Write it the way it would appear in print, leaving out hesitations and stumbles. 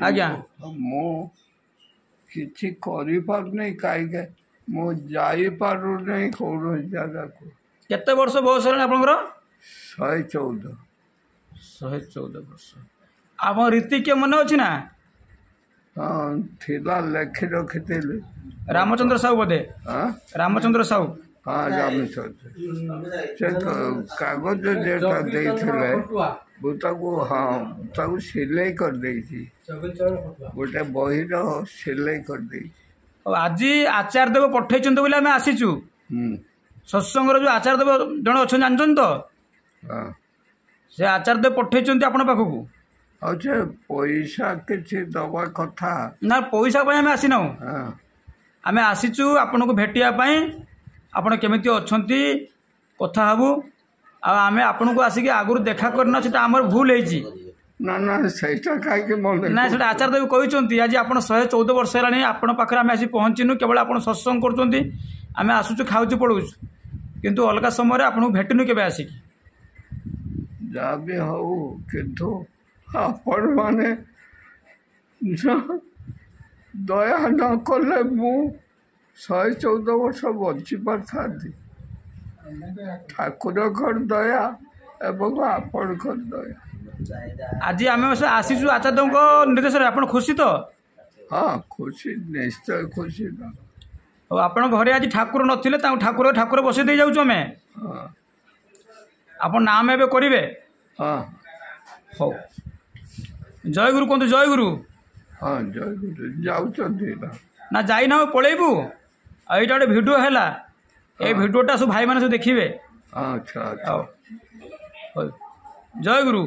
आज्ञा मु किछि करि पारुनै काहे मु जाई पारुनै कौन जगह को केते वर्ष बयस है आपनकर 114 114 वर्ष आप रीति के मन अच्छी ना हाँ थिला लेखि रखिथिले रामचंद्र साहू बोधे हाँ रामचंद्र साहू हाँ रामचंद्र से कागज जेटा देथिले बुताको हाँ ताको सिलाई कर देछि गोटे बही रो सिलाई कर देछि आज आचार्य देव पठेइछन बोले आमे आसीचु सत्संग जो आचार्य देव जन अच्छा जानछन तो हाँ से आचार्य देव पठेइछन आपण पाखकू अच्छा पैसा किछि दवा कथा ना पैसा पे आमे आसीना हाँ आमे आसीचु आपन को भेटिया पई आपण केमिति अछंती कथा हबु आमे आपन को आसी के आगुर देखा करना सेटा हमर भूल हेछि ना ना सेटा काहे के मन ना सेटा आचार्य देव कहिचंती आज आपण 114 वर्ष हेलानी आपण पाखरे आमे आसी पहुंचिनु केवल आपण सत्संग करचंती आमे आसुचु खाउचु पडुचु किंतु अलगा समय रे आपण भेटिनु केबे आसी जा भी हो किंतु आपण माने दया न कले मु 114 वर्ष बची पारथाती ठाकुर घर दया एवं आपण घर दया आज आमे आसीचु आचार्य देव को निर्देश रे आपण खुशी तो हाँ खुशी निश्चय खुशी ना आपण घरे आज ठाकुर नथिले ता ठाकुर ठाकुर बसै दे जाउछु हमें हाँ आपण नाम एबे करिवे हाँ हो जय गुरु कोंतु जय गुरु हाँ जय गुरु जाउछंती ना ना जाई ना पळेबू एटा गोटे भिडियो हैला ए भिडियोटा सब भाई माने सब देखिबे अच्छा अच्छा हो जय गुरु।